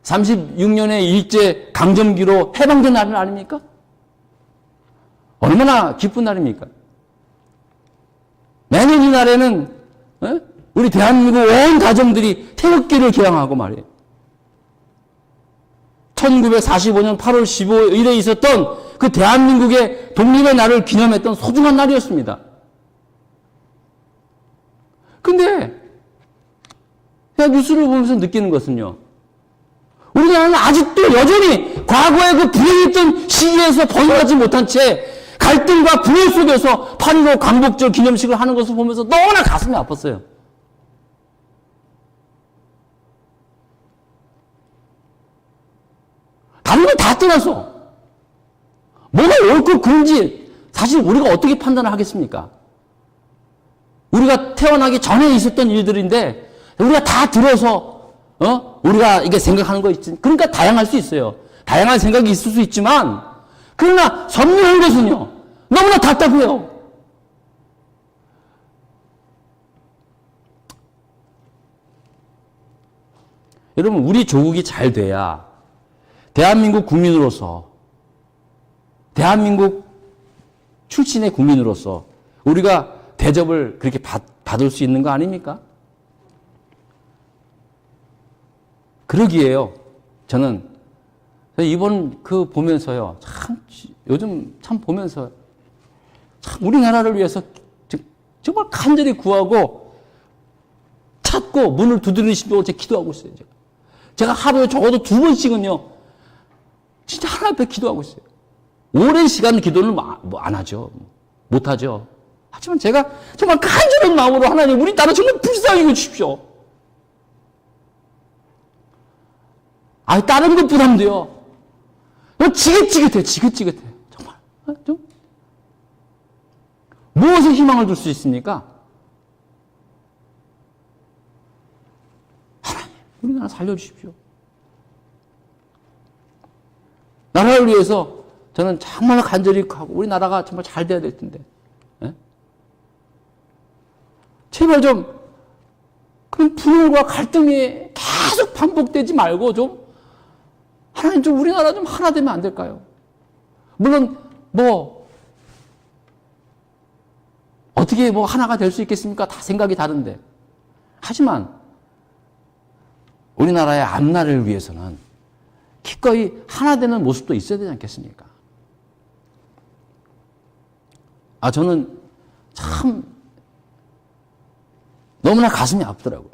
36년의 일제 강점기로 해방된 날 아닙니까? 얼마나 기쁜 날입니까? 매년 이 날에는 우리 대한민국 온 가정들이 태극기를 개양하고 말이에요. 1945년 8월 15일에 있었던 그 대한민국의 독립의 날을 기념했던 소중한 날이었습니다. 근데 제가 뉴스를 보면서 느끼는 것은요, 우리나라는 아직도 여전히 과거의 그 불행했던 시기에서 벗어나지 못한 채 갈등과 분열 속에서 8.15 광복절 기념식을 하는 것을 보면서 너무나 가슴이 아팠어요. 다른 건 다 떠나서 뭐가 옳고 그른지 사실 우리가 어떻게 판단을 하겠습니까? 우리가 태어나기 전에 있었던 일들인데 우리가 다 들어서 우리가 이게 생각하는 거 있지. 그러니까 다양할 수 있어요. 다양한 생각이 있을 수 있지만 그러나 선명한 것은요, 너무나 답답해요. 여러분, 우리 조국이 잘 돼야 대한민국 국민으로서, 대한민국 출신의 국민으로서 우리가 대접을 그렇게 받을 수 있는 거 아닙니까? 그러기에요. 저는 이번 보면서요, 요즘 보면서 우리나라를 위해서 정말 간절히 구하고 찾고 문을 두드리시도록 제가 기도하고 있어요. 제가 하루에 적어도 2번씩은요, 진짜 하나님 앞에 기도하고 있어요. 오랜 시간 기도는 안 하죠. 못 하죠. 하지만 제가 정말 간절한 마음으로 하나님, 우리 나라 정말 불쌍히 여겨 주십시오. 다른 것 부담돼요. 지긋지긋해, 지긋지긋해. 정말. 좀. 무엇에 희망을 둘 수 있습니까? 하나님, 우리나라 살려주십시오. 나라를 위해서 저는 정말 간절히 하고 우리나라가 정말 잘 돼야 될 텐데. 예? 제발 좀 그런 분열과 갈등이 계속 반복되지 말고 좀 하나님 좀 우리나라 좀 하나 되면 안 될까요? 물론 어떻게 하나가 될 수 있겠습니까? 다 생각이 다른데. 하지만 우리나라의 앞날을 위해서는 기꺼이 하나 되는 모습도 있어야 되지 않겠습니까? 저는 참 너무나 가슴이 아프더라고요.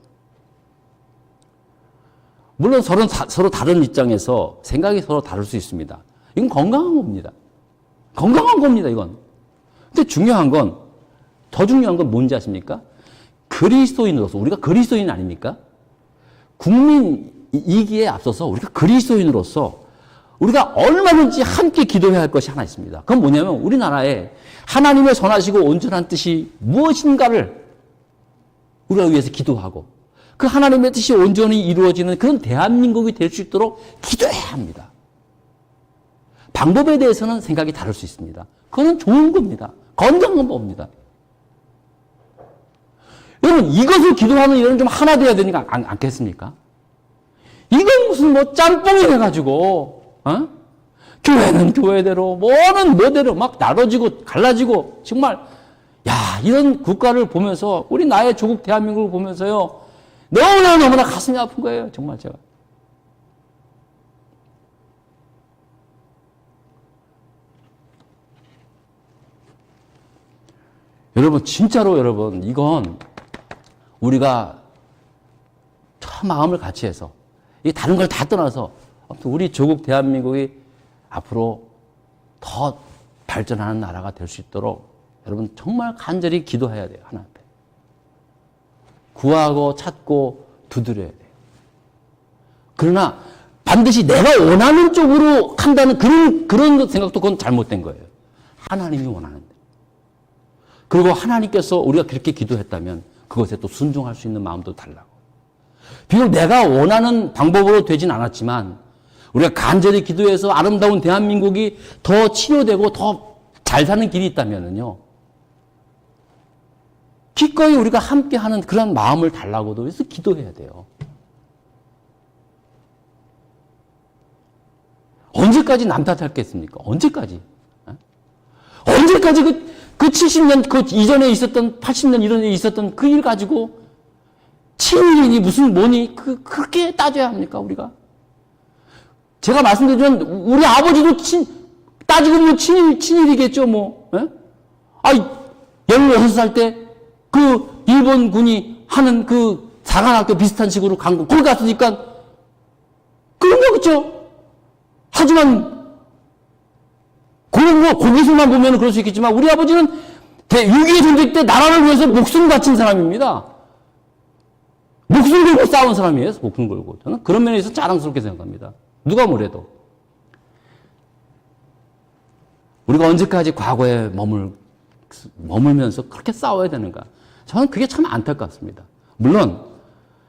물론 서로 다른 입장에서 생각이 서로 다를 수 있습니다. 이건 건강한 겁니다. 건강한 겁니다, 이건. 근데 더 중요한 건 뭔지 아십니까? 그리스도인으로서, 우리가 그리스도인 아닙니까? 국민이기에 앞서서 우리가 그리스도인으로서 우리가 얼마든지 함께 기도해야 할 것이 하나 있습니다. 그건 뭐냐면 우리나라에 하나님의 선하시고 온전한 뜻이 무엇인가를 우리가 위해서 기도하고 그 하나님의 뜻이 온전히 이루어지는 그런 대한민국이 될 수 있도록 기도해야 합니다. 방법에 대해서는 생각이 다를 수 있습니다. 그건 좋은 겁니다. 건강한 법입니다. 여러분, 이것을 기도하는 일은 좀 하나 돼야 되니까 않겠습니까? 이건 무슨 짬뽕이 돼가지고, 교회는 교회대로, 뭐는 뭐대로 막 나눠지고 갈라지고, 정말, 이런 국가를 보면서, 우리 나의 조국 대한민국을 보면서요, 너무나 가슴이 아픈 거예요, 정말 제가. 여러분, 진짜로 여러분, 이건 우리가 마음을 같이 해서, 이 다른 걸 다 떠나서, 우리 조국 대한민국이 앞으로 더 발전하는 나라가 될 수 있도록 여러분 정말 간절히 기도해야 돼요, 하나님 앞에. 구하고 찾고 두드려야 돼요. 그러나 반드시 내가 원하는 쪽으로 한다는 그런 생각도 그건 잘못된 거예요. 하나님이 원하는데. 그리고 하나님께서 우리가 그렇게 기도했다면 그것에 또 순종할 수 있는 마음도 달라고. 비록 내가 원하는 방법으로 되진 않았지만 우리가 간절히 기도해서 아름다운 대한민국이 더 치료되고 더 잘 사는 길이 있다면요. 기꺼이 우리가 함께하는 그런 마음을 달라고도 해서 기도해야 돼요. 언제까지 남 탓하겠습니까? 언제까지? 언제까지 그 70년, 그 이전에 있었던, 80년 이전에 있었던 그 일 가지고 친일이니 무슨 뭐니, 그렇게 따져야 합니까, 우리가? 제가 말씀드리면, 우리 아버지도 따지고 보면 친일이겠죠, 뭐. 예? 16살 때, 그 일본군이 하는 그 사관학교 비슷한 식으로 간 거, 거기 갔으니까, 그런 거겠죠? 하지만, 거기서만 보면 그럴 수 있겠지만, 우리 아버지는 6.25 전쟁 때 나라를 위해서 목숨 바친 사람입니다. 목숨 걸고 싸운 사람이에요, 목숨 걸고. 저는 그런 면에서 자랑스럽게 생각합니다. 누가 뭐래도. 우리가 언제까지 과거에 머물면서 그렇게 싸워야 되는가. 저는 그게 참 안타깝습니다. 물론,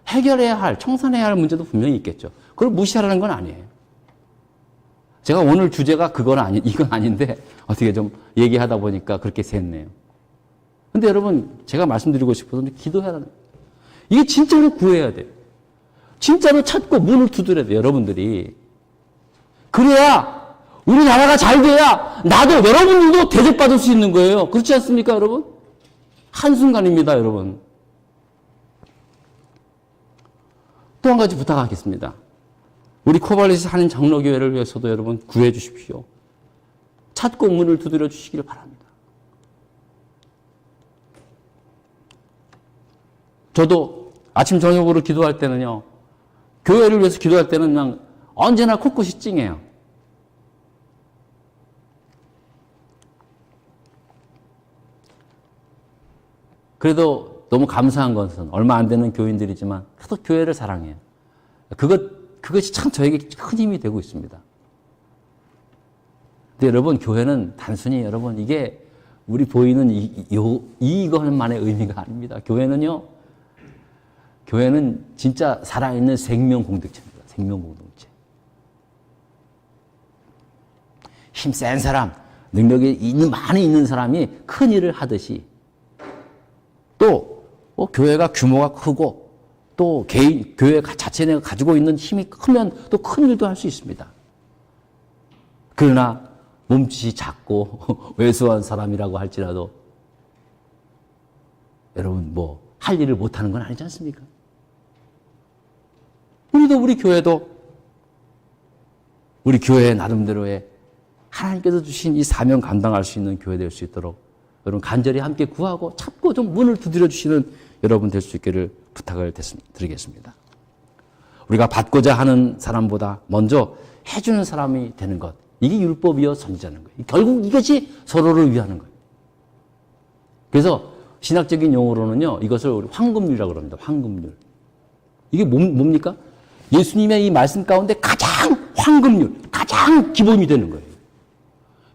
해결해야 할, 청산해야 할 문제도 분명히 있겠죠. 그걸 무시하라는 건 아니에요. 제가 오늘 주제가 이건 아닌데, 어떻게 좀 얘기하다 보니까 그렇게 샜네요. 근데 여러분, 제가 말씀드리고 싶어서 기도해라는 거예요. 이게 진짜로 구해야 돼요. 진짜로 찾고 문을 두드려야 돼요, 여러분들이. 그래야, 우리나라가 잘 돼야, 나도, 여러분들도 대접받을 수 있는 거예요. 그렇지 않습니까, 여러분? 한순간입니다, 여러분. 또 한 가지 부탁하겠습니다. 우리 코발리스 한인 장로교회를 위해서도 여러분 구해 주십시오. 찾고 문을 두드려 주시기를 바랍니다. 저도 아침 저녁으로 기도할 때는요, 교회를 위해서 기도할 때는 그냥 언제나 코끝이 찡해요. 그래도 너무 감사한 것은 얼마 안 되는 교인들이지만 그래도 교회를 사랑해요. 그것이 참 저에게 큰 힘이 되고 있습니다. 근데 여러분, 교회는 단순히 여러분, 이게 우리 보이는 이것만의 의미가 아닙니다. 교회는 진짜 살아있는 생명 공동체입니다. 생명 공동체. 힘센 사람, 능력이 많이 있는 사람이 큰 일을 하듯이 또 교회가 규모가 크고 또 교회 자체가 가지고 있는 힘이 크면 또 큰 일도 할 수 있습니다. 그러나 몸짓이 작고 왜소한 사람이라고 할지라도 여러분 할 일을 못하는 건 아니지 않습니까? 우리 교회도 우리 교회 나름대로의 하나님께서 주신 이 사명 감당할 수 있는 교회 될 수 있도록 여러분 간절히 함께 구하고 찾고 좀 문을 두드려 주시는 여러분 될 수 있기를 부탁을 드리겠습니다. 우리가 받고자 하는 사람보다 먼저 해주는 사람이 되는 것, 이게 율법이요 선지자는 거예요. 결국 이것이 서로를 위하는 거예요. 그래서 신학적인 용어로는요, 이것을 우리 황금률이라고 합니다. 황금률. 이게 뭡니까? 예수님의 이 말씀 가운데 가장 황금률, 가장 기본이 되는 거예요.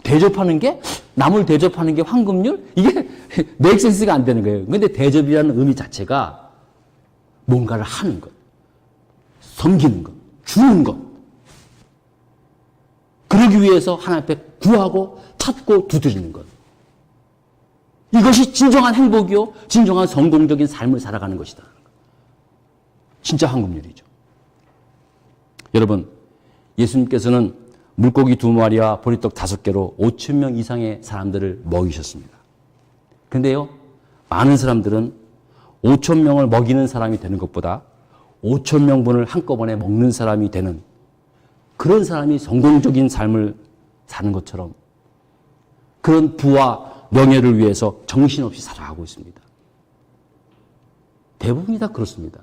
대접하는 게, 남을 대접하는 게 황금률? 이게 맥센스가 안 되는 거예요. 근데 대접이라는 의미 자체가 뭔가를 하는 것, 섬기는 것, 주는 것. 그러기 위해서 하나님 앞에 구하고 찾고 두드리는 것. 이것이 진정한 행복이요, 진정한 성공적인 삶을 살아가는 것이다. 진짜 황금률이죠. 여러분, 예수님께서는 물고기 2마리와 보리떡 5개로 5,000명 이상의 사람들을 먹이셨습니다. 근데요, 많은 사람들은 5,000명을 먹이는 사람이 되는 것보다 5,000명분을 한꺼번에 먹는 사람이 되는 그런 사람이 성공적인 삶을 사는 것처럼 그런 부와 명예를 위해서 정신없이 살아가고 있습니다. 대부분이 다 그렇습니다.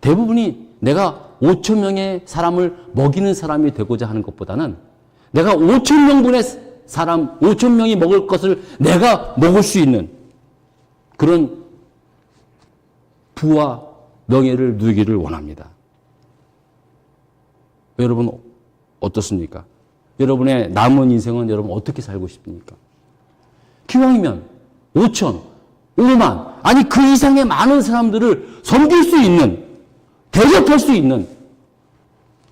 대부분이 내가 5,000명의 사람을 먹이는 사람이 되고자 하는 것보다는 내가 5,000명분의 사람, 5,000명이 먹을 것을 내가 먹을 수 있는 그런 부와 명예를 누리기를 원합니다. 여러분 어떻습니까? 여러분의 남은 인생은 여러분 어떻게 살고 싶습니까? 기왕이면 5천, 5만, 아니 그 이상의 많은 사람들을 섬길 수 있는, 대접할 수 있는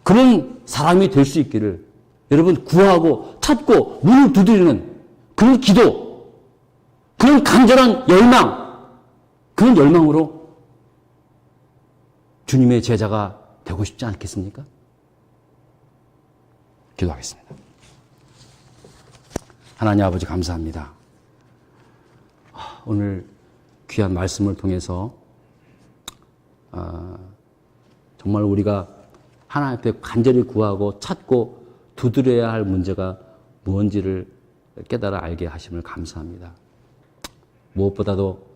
그런 사람이 될 수 있기를 여러분 구하고 찾고 문을 두드리는 그런 기도, 그런 간절한 열망, 그런 열망으로 주님의 제자가 되고 싶지 않겠습니까? 기도하겠습니다. 하나님 아버지 감사합니다. 오늘 귀한 말씀을 통해서 정말 우리가 하나님 앞에 간절히 구하고 찾고 두드려야 할 문제가 무엇인지를 깨달아 알게 하심을 감사합니다. 무엇보다도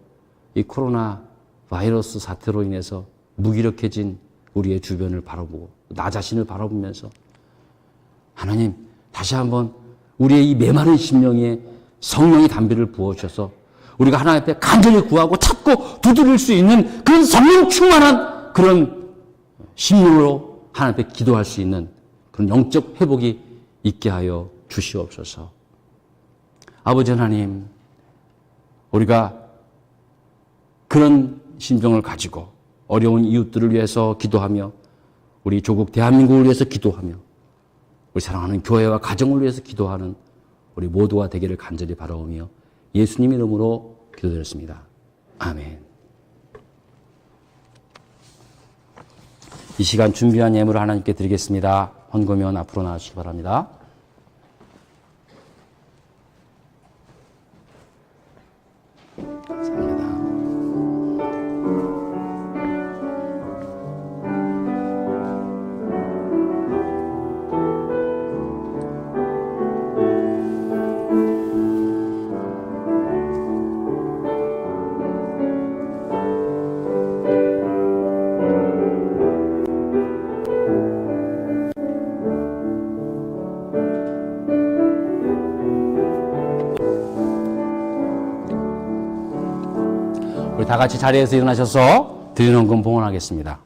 이 코로나 바이러스 사태로 인해서 무기력해진 우리의 주변을 바라보고 나 자신을 바라보면서 하나님 다시 한번 우리의 이 메마른 심령에 성령의 담비를 부어주셔서 우리가 하나님 앞에 간절히 구하고 찾고 두드릴 수 있는 그런 성령 충만한 그런 심령으로 하나님 앞에 기도할 수 있는 그런 영적 회복이 있게 하여 주시옵소서. 아버지 하나님, 우리가 그런 심정을 가지고 어려운 이웃들을 위해서 기도하며 우리 조국 대한민국을 위해서 기도하며 우리 사랑하는 교회와 가정을 위해서 기도하는 우리 모두가 되기를 간절히 바라오며 예수님 이름으로 기도드렸습니다. 아멘. 이 시간 준비한 예물을 하나님께 드리겠습니다. 헌금면 앞으로 나와주시기 바랍니다. 감사합니다. 우리 다 같이 자리에서 일어나셔서 드리는 헌금 봉헌하겠습니다.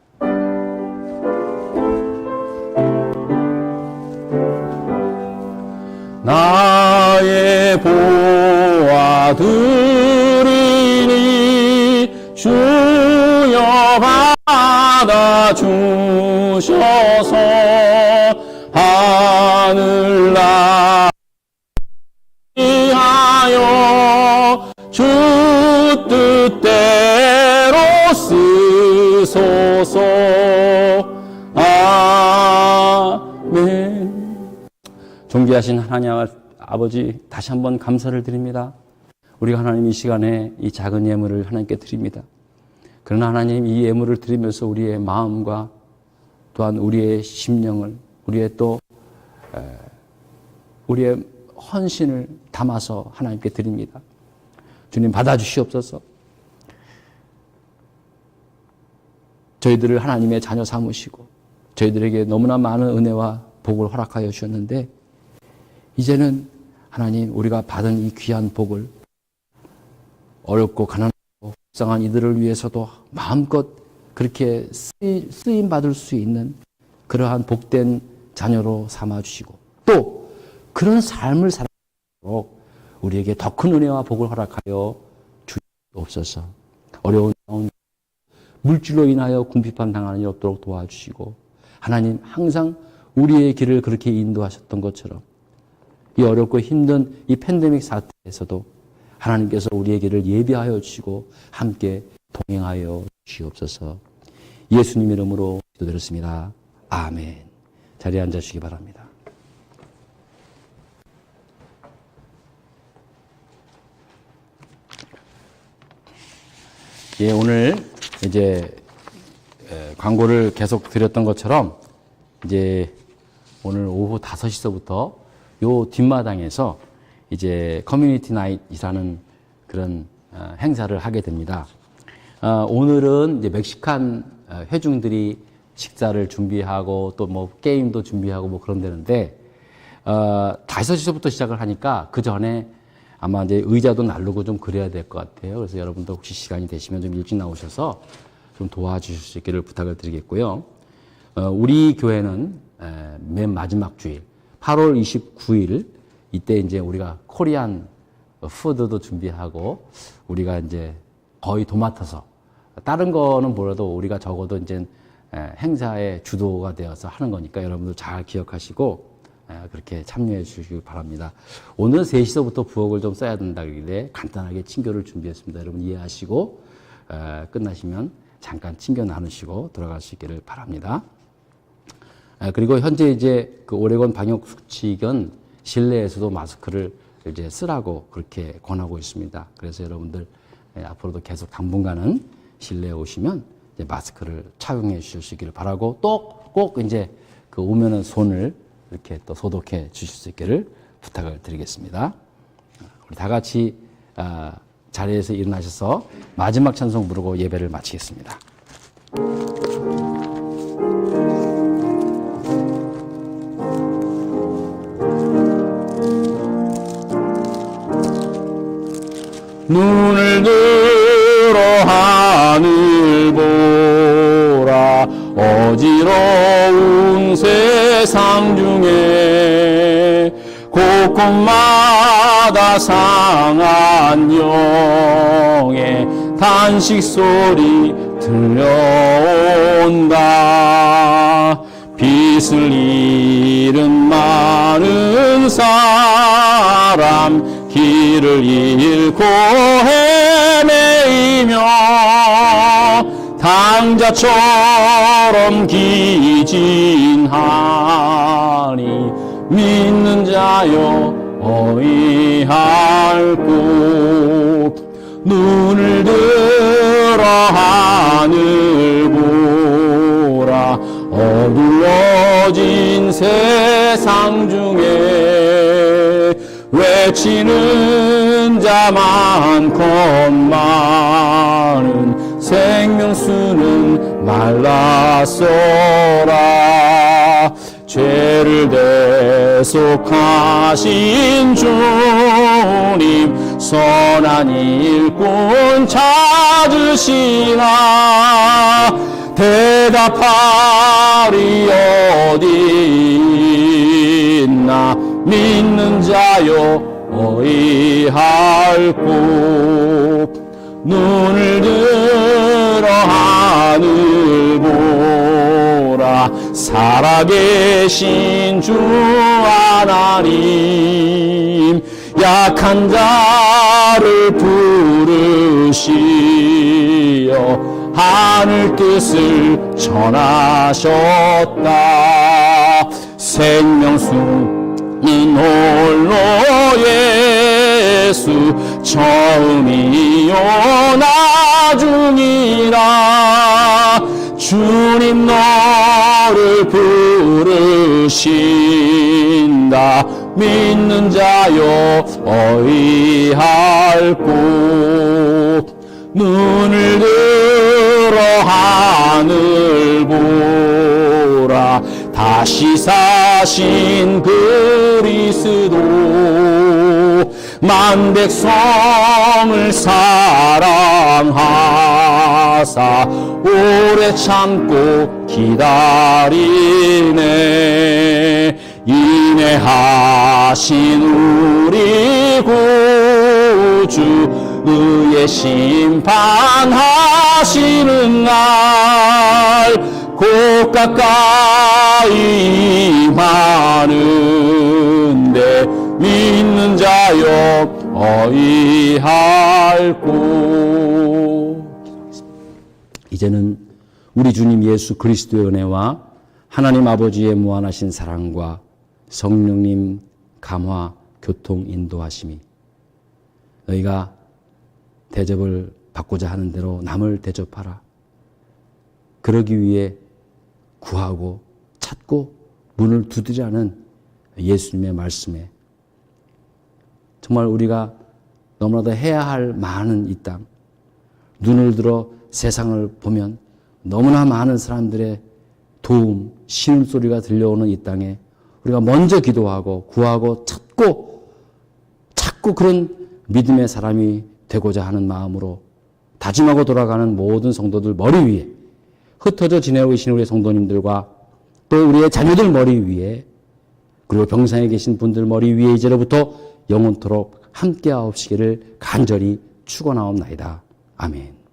나의 보아 드리니 주여 받아 주셔서 하늘나라 위하여 주 뜻대로 쓰소서. 아멘. 존귀하신 하나님 아버지, 다시 한번 감사를 드립니다. 우리가 하나님 이 시간에 이 작은 예물을 하나님께 드립니다. 그러나 하나님, 이 예물을 드리면서 우리의 마음과 또한 우리의 심령을, 우리의 헌신을 담아서 하나님께 드립니다. 주님, 받아주시옵소서. 저희들을 하나님의 자녀 삼으시고 저희들에게 너무나 많은 은혜와 복을 허락하여 주셨는데, 이제는 하나님, 우리가 받은 이 귀한 복을 어렵고 가난하고 불쌍한 이들을 위해서도 마음껏 그렇게 쓰임 받을 수 있는 그러한 복된 자녀로 삼아주시고, 또 그런 삶을 살아가도록 우리에게 더 큰 은혜와 복을 허락하여 주옵소서. 어려운 가운데 물질로 인하여 궁핍함 당하는 일 없도록 도와주시고, 하나님 항상 우리의 길을 그렇게 인도하셨던 것처럼 이 어렵고 힘든 이 팬데믹 사태에서도 하나님께서 우리의 길을 예비하여 주시고 함께 동행하여 주시옵소서. 예수님 이름으로 기도드렸습니다. 아멘. 자리에 앉아주시기 바랍니다. 예, 오늘 이제 광고를 계속 드렸던 것처럼 이제 오늘 오후 5시서부터 요 뒷마당에서 이제 커뮤니티 나잇이라는 그런 행사를 하게 됩니다. 오늘은 이제 멕시칸 회중들이 식사를 준비하고 또 뭐 게임도 준비하고 뭐 그런 데는데 5시서부터 시작을 하니까 그 전에 아마 이제 의자도 나르고 좀 그래야 될 것 같아요. 그래서 여러분도 혹시 시간이 되시면 좀 일찍 나오셔서 좀 도와주실 수 있기를 부탁을 드리겠고요. 우리 교회는 맨 마지막 주일 8월 29일 이때 이제 우리가 코리안 푸드도 준비하고 우리가 이제 거의 도맡아서 다른 거는 뭐라도 우리가 적어도 이제 행사의 주도가 되어서 하는 거니까 여러분들 잘 기억하시고 그렇게 참여해 주시기 바랍니다. 오늘 3시서부터 부엌을 좀 써야 된다길래 간단하게 친교를 준비했습니다. 여러분 이해하시고 끝나시면 잠깐 친교 나누시고 돌아갈 수 있기를 바랍니다. 그리고 현재 이제 그 오레곤 방역 수칙은 실내에서도 마스크를 이제 쓰라고 그렇게 권하고 있습니다. 그래서 여러분들 앞으로도 계속 당분간은 실내에 오시면 이제 마스크를 착용해 주실 수 있기를 바라고, 또 꼭 이제 그 오면은 손을 이렇게 또 소독해 주실 수 있기를 부탁을 드리겠습니다. 우리 다 같이 자리에서 일어나셔서 마지막 찬송 부르고 예배를 마치겠습니다. 눈을 들어 하늘 보라, 어지러운 세상 중에 곳곳마다 상한 영의 탄식 소리 들려온다. 빛을 잃은 많은 사람, 길을 잃고 헤매이며 당자처럼 기진하니 믿는 자여 어이할 곳. 눈을 들어 하늘 보라, 어두워진 세상 중에 외치는 자 많건만은 생명수는 말랐소라. 죄를 대속하신 주님, 선한 일꾼 찾으시나. 대답하리 어디 있나. 믿는 자여 어이할꼬. 눈을 들어 하늘 보라. 살아계신 주 하나님, 약한 자를 부르시어 하늘 뜻을 전하셨다. 생명 수는 홀로 예수, 처음이요 나중이라. 주님 너를 부르신다. 믿는 자여 어이할꼬. 눈을 들어 하늘 보라. 다시 사신 그리스도, 만 백성을 사랑하사 오래 참고 기다리네. 인내하신 우리 구주, 의의 심판하시는 날 곧 가까이 임하는데 믿는 자여 어이할꼬. 이제는 우리 주님 예수 그리스도의 은혜와 하나님 아버지의 무한하신 사랑과 성령님 감화 교통 인도하심이 너희가 대접을 받고자 하는 대로 남을 대접하라. 그러기 위해 구하고 찾고 문을 두드리라는 예수님의 말씀에 정말 우리가 너무나도 해야 할 많은 이 땅, 눈을 들어 세상을 보면 너무나 많은 사람들의 도움, 신음소리가 들려오는 이 땅에 우리가 먼저 기도하고 구하고 찾고 그런 믿음의 사람이 되고자 하는 마음으로 다짐하고 돌아가는 모든 성도들 머리 위에, 흩어져 지내고 계신 우리 성도님들과 또 우리의 자녀들 머리 위에, 그리고 병상에 계신 분들 머리 위에 이제로부터 영원토록 함께하옵시기를 간절히 축원하옵나이다. 아멘.